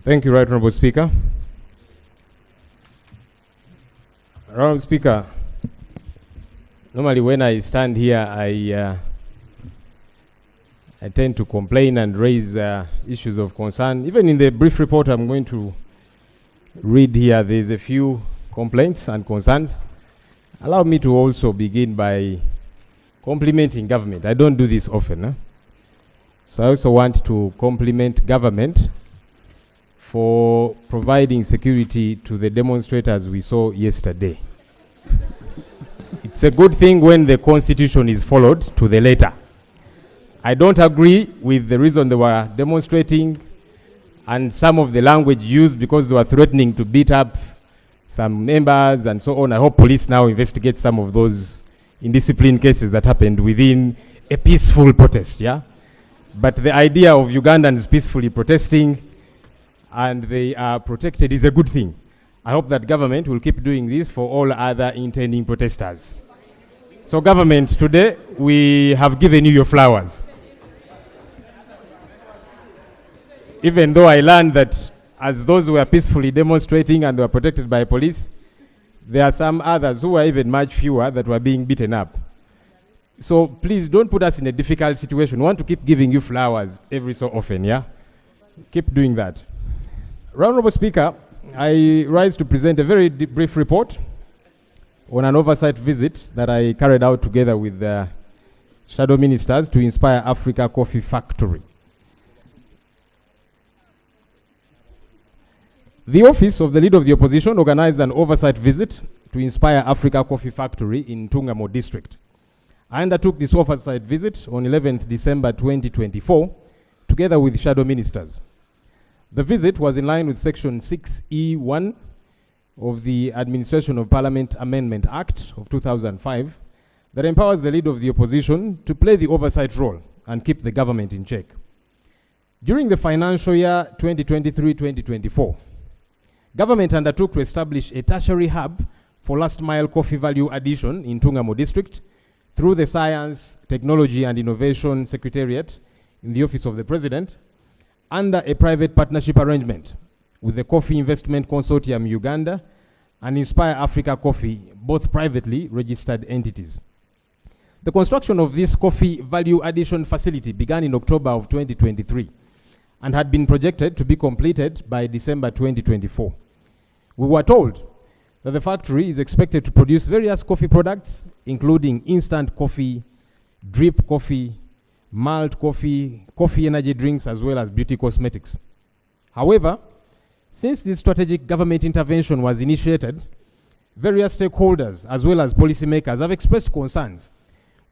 Thank you, Right Honourable Speaker. Honourable Speaker, normally when I stand here, I tend to complain and raise issues of concern. Even in the brief report I'm going to read here, there's a few complaints and concerns. Allow me to also begin by complimenting government. I don't do this often. So I also want to compliment government for providing security to the demonstrators we saw yesterday. It's a good thing when the constitution is followed to the letter. I don't agree with the reason they were demonstrating and some of the language used because they were threatening to beat up some members and so on. I hope police now investigate some of those indiscipline cases that happened within a peaceful protest, yeah? But the idea of Ugandans peacefully protesting and they are protected is a good thing. I hope that government will keep doing this for all other intending protesters. So government, today we have given you your flowers. Even though I learned that as those who were peacefully demonstrating and were protected by police, there are some others who were even much fewer that were being beaten up. So please don't put us in a difficult situation. We want to keep giving you flowers every so often, yeah? Keep doing that. Honourable Speaker, I rise to present a very brief report on an oversight visit that I carried out together with the shadow ministers to Inspire Africa Coffee Factory. The Office of the Leader of the Opposition organized an oversight visit to Inspire Africa Coffee Factory in Ntungamo District. I undertook this oversight visit on 11th December 2024 together with shadow ministers. The visit was in line with Section 6E1 of the Administration of Parliament Amendment Act of 2005 that empowers the Leader of the Opposition to play the oversight role and keep the government in check. During the financial year 2023-2024, government undertook to establish a tertiary hub for last-mile coffee value addition in Ntungamo District through the Science, Technology and Innovation Secretariat in the Office of the President under a private partnership arrangement with the Coffee Investment Consortium Uganda and Inspire Africa Coffee, both privately registered entities. The construction of this coffee value addition facility began in October of 2023 and had been projected to be completed by December 2024. We were told that the factory is expected to produce various coffee products, including instant coffee, drip coffee, malt coffee, coffee energy drinks, as well as beauty cosmetics. However, since this strategic government intervention was initiated, various stakeholders, as well as policymakers, have expressed concerns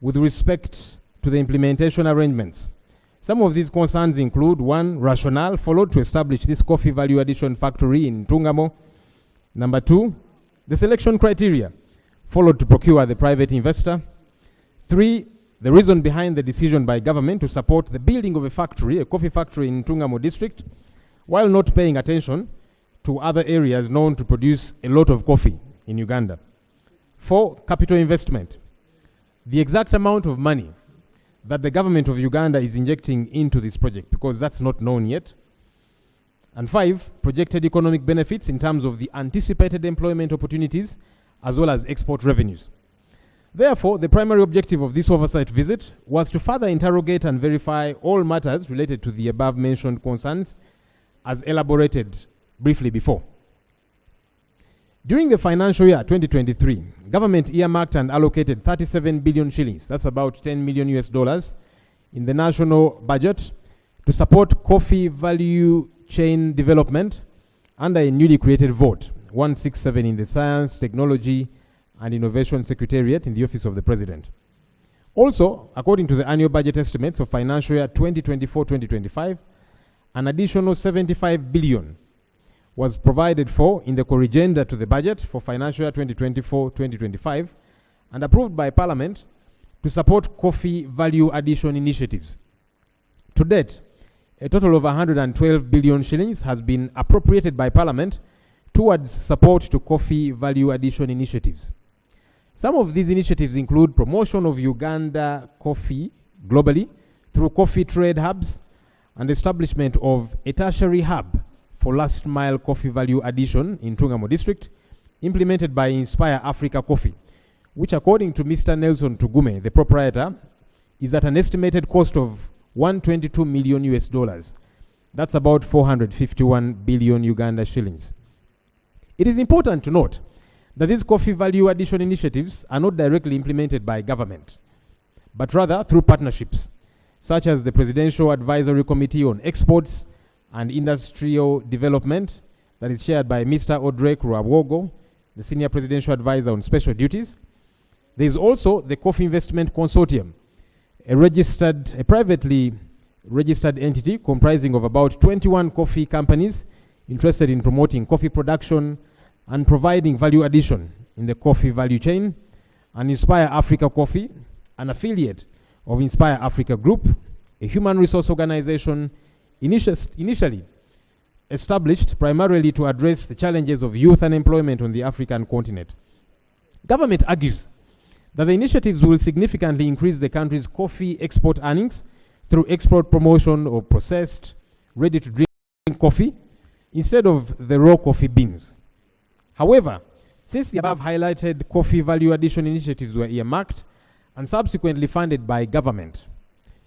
with respect to the implementation arrangements. Some of these concerns include: 1, rationale followed to establish this coffee value addition factory in Ntungamo. Number 2, the selection criteria followed to procure the private investor. 3, the reason behind the decision by government to support the building of a factory, a coffee factory in Ntungamo district, while not paying attention to other areas known to produce a lot of coffee in Uganda. 4, capital investment, the exact amount of money that the government of Uganda is injecting into this project, because that's not known yet. And 5, projected economic benefits in terms of the anticipated employment opportunities as well as export revenues. Therefore, the primary objective of this oversight visit was to further interrogate and verify all matters related to the above-mentioned concerns as elaborated briefly before. During the financial year 2023, government earmarked and allocated 37 billion shillings, that's about $10 million US, in the national budget to support coffee value chain development under a newly created vote, 167 in the Science, Technology and Innovation Secretariat in the Office of the President. Also, according to the annual budget estimates of financial year 2024-2025, an additional 75 billion was provided for in the corrigenda to the budget for financial year 2024-2025 and approved by Parliament to support coffee value addition initiatives. To date, a total of 112 billion shillings has been appropriated by Parliament towards support to coffee value addition initiatives. Some of these initiatives include promotion of Uganda coffee globally through coffee trade hubs and establishment of a tertiary hub for last mile coffee value addition in Tungamo district, implemented by Inspire Africa Coffee, which according to Mr. Nelson Tugume, the proprietor, is at an estimated cost of 122 million US dollars. That's about 451 billion Uganda shillings. It is important to note that these coffee value addition initiatives are not directly implemented by government, but rather through partnerships, such as the Presidential Advisory Committee on Exports and Industrial Development, that is chaired by Mr. Odrek Ruabwogo, the Senior Presidential Advisor on Special Duties. There is also the Coffee Investment Consortium, a privately registered entity comprising of about 21 coffee companies interested in promoting coffee production and providing value addition in the coffee value chain, and Inspire Africa Coffee, an affiliate of Inspire Africa Group, a human resource organization initially established primarily to address the challenges of youth unemployment on the African continent. Government argues that the initiatives will significantly increase the country's coffee export earnings through export promotion of processed, ready-to-drink coffee instead of the raw coffee beans. However, since the above highlighted coffee value addition initiatives were earmarked and subsequently funded by government,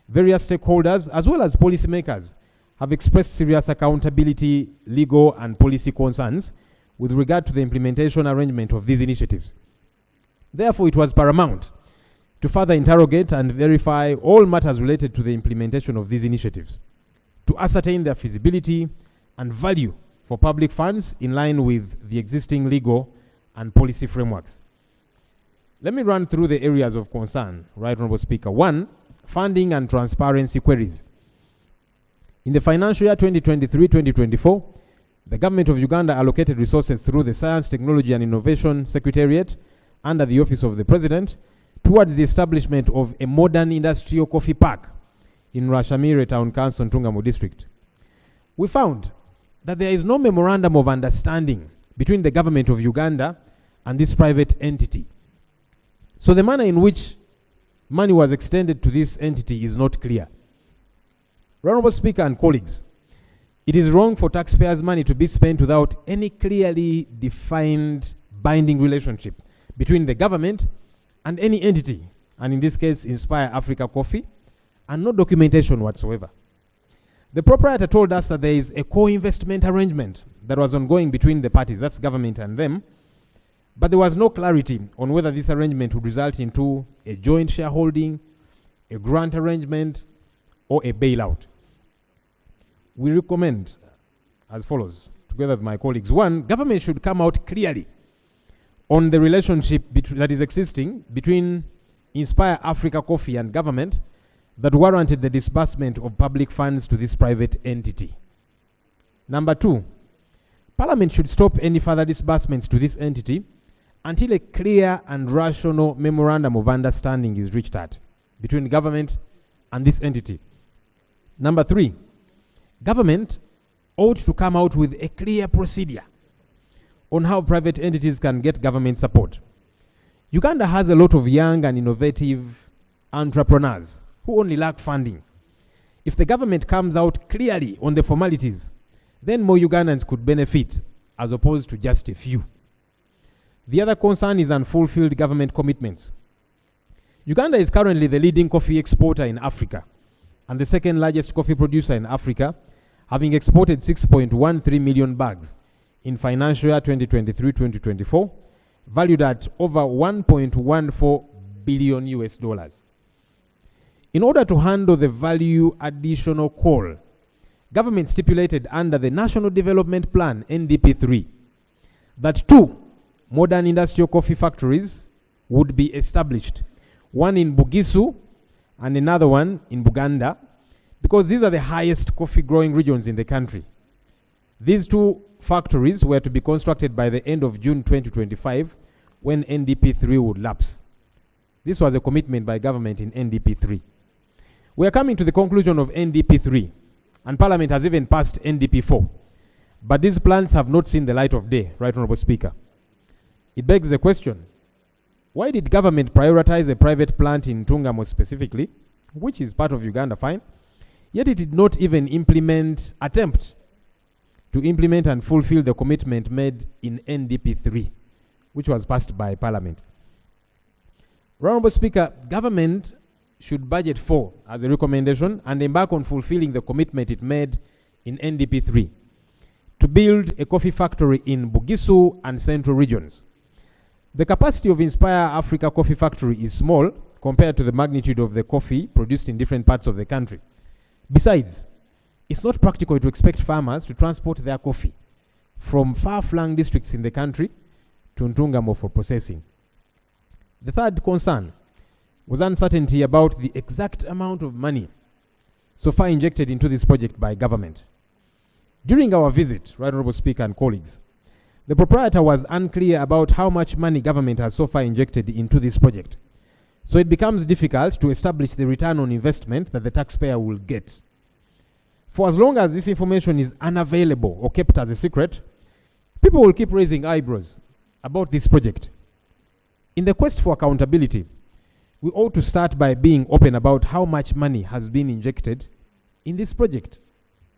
various stakeholders as well as policymakers have expressed serious accountability, legal and policy concerns with regard to the implementation arrangement of these initiatives. Therefore, it was paramount to further interrogate and verify all matters related to the implementation of these initiatives, to ascertain their feasibility and value for public funds in line with the existing legal and policy frameworks. Let me run through the areas of concern, Right Honorable Speaker. 1, funding and transparency queries. In the financial year 2023-2024, the Government of Uganda allocated resources through the Science, Technology and Innovation Secretariat under the Office of the President towards the establishment of a modern industrial coffee park in Rashamire Town Council, Tungamo District. We found that there is no memorandum of understanding between the Government of Uganda and this private entity. So the manner in which money was extended to this entity is not clear. Honorable Speaker and colleagues, it is wrong for taxpayers' money to be spent without any clearly defined binding relationship between the government and any entity, and in this case, Inspire Africa Coffee, and no documentation whatsoever. The proprietor told us that there is a co-investment arrangement that was ongoing between the parties, that's government and them, but there was no clarity on whether this arrangement would result into a joint shareholding, a grant arrangement, or a bailout. We recommend as follows, together with my colleagues. 1, government should come out clearly on the relationship that is existing between Inspire Africa Coffee and government that warranted the disbursement of public funds to this private entity. Number 2, Parliament should stop any further disbursements to this entity until a clear and rational memorandum of understanding is reached at between government and this entity. Number 3, government ought to come out with a clear procedure on how private entities can get government support. Uganda has a lot of young and innovative entrepreneurs who only lack funding. If the government comes out clearly on the formalities, then more Ugandans could benefit as opposed to just a few. The other concern is unfulfilled government commitments. Uganda is currently the leading coffee exporter in Africa and the second largest coffee producer in Africa, having exported 6.13 million bags in financial year 2023-2024, valued at over 1.14 billion US dollars. In order to handle the value additional call, government stipulated under the National Development Plan NDP 3 that 2 modern industrial coffee factories would be established, one in Bugisu and another one in Buganda, because these are the highest coffee growing regions in the country. These 2 factories were to be constructed by the end of June 2025, when NDP 3 would lapse. This was a commitment by government in NDP 3. We are coming to the conclusion of NDP 3, and Parliament has even passed NDP 4. But these plans have not seen the light of day, Right Honorable Speaker. It begs the question, why did government prioritize a private plant in Tungamo specifically, which is part of Uganda, fine, yet it did not even attempt to implement and fulfill the commitment made in NDP 3, which was passed by Parliament. Honorable Speaker, government should budget for, as a recommendation, and embark on fulfilling the commitment it made in NDP 3 to build a coffee factory in Bugisu and Central regions. The capacity of Inspire Africa Coffee Factory is small compared to the magnitude of the coffee produced in different parts of the country. Besides, it's not practical to expect farmers to transport their coffee from far-flung districts in the country to Ntungamo for processing. The third concern was uncertainty about the exact amount of money so far injected into this project by government. During our visit, Right Honorable Speaker and colleagues, the proprietor was unclear about how much money government has so far injected into this project. So it becomes difficult to establish the return on investment that the taxpayer will get. For as long as this information is unavailable or kept as a secret, people will keep raising eyebrows about this project. In the quest for accountability, we ought to start by being open about how much money has been injected in this project.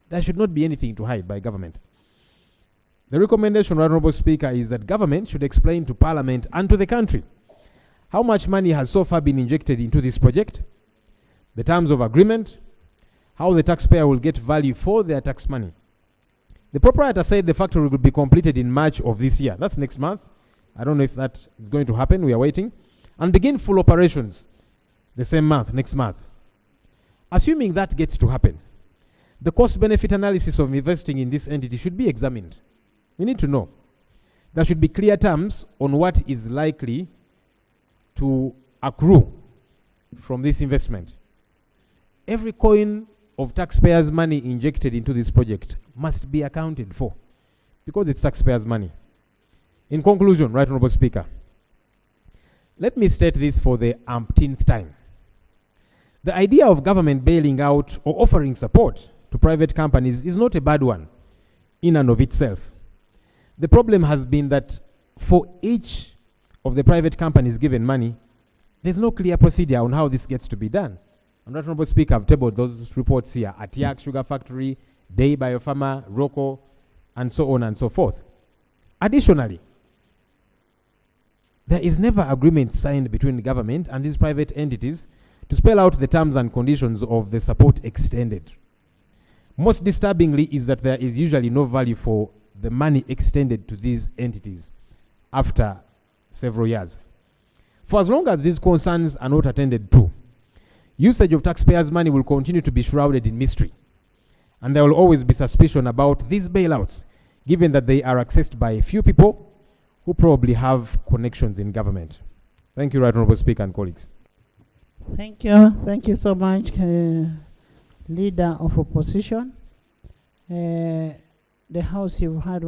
There should not be anything to hide by government. The recommendation, Honorable Speaker, is that government should explain to Parliament and to the country how much money has so far been injected into this project, the terms of agreement, how the taxpayer will get value for their tax money. The proprietor said the factory will be completed in March of this year. That's next month. I don't know if that is going to happen. We are waiting. And begin full operations the same month, next month. Assuming that gets to happen, the cost-benefit analysis of investing in this entity should be examined. We need to know. There should be clear terms on what is likely to accrue from this investment. Every coin of taxpayers' money injected into this project must be accounted for because it's taxpayers' money. In conclusion, Right Honorable Speaker, let me state this for the umpteenth time. The idea of government bailing out or offering support to private companies is not a bad one in and of itself. The problem has been that for each of the private companies given money, there's no clear procedure on how this gets to be done. And Right Honorable Speaker, I've tabled those reports here. Atiak Sugar Factory, Day Biopharma, Rocco, and so on and so forth. Additionally, there is never agreement signed between the government and these private entities to spell out the terms and conditions of the support extended. Most disturbingly is that there is usually no value for the money extended to these entities after several years. For as long as these concerns are not attended to, usage of taxpayers' money will continue to be shrouded in mystery. And there will always be suspicion about these bailouts, given that they are accessed by a few people who probably have connections in government. Thank you, Right Honorable Speaker and colleagues. Thank you. Thank you so much, Leader of Opposition. The House, you've had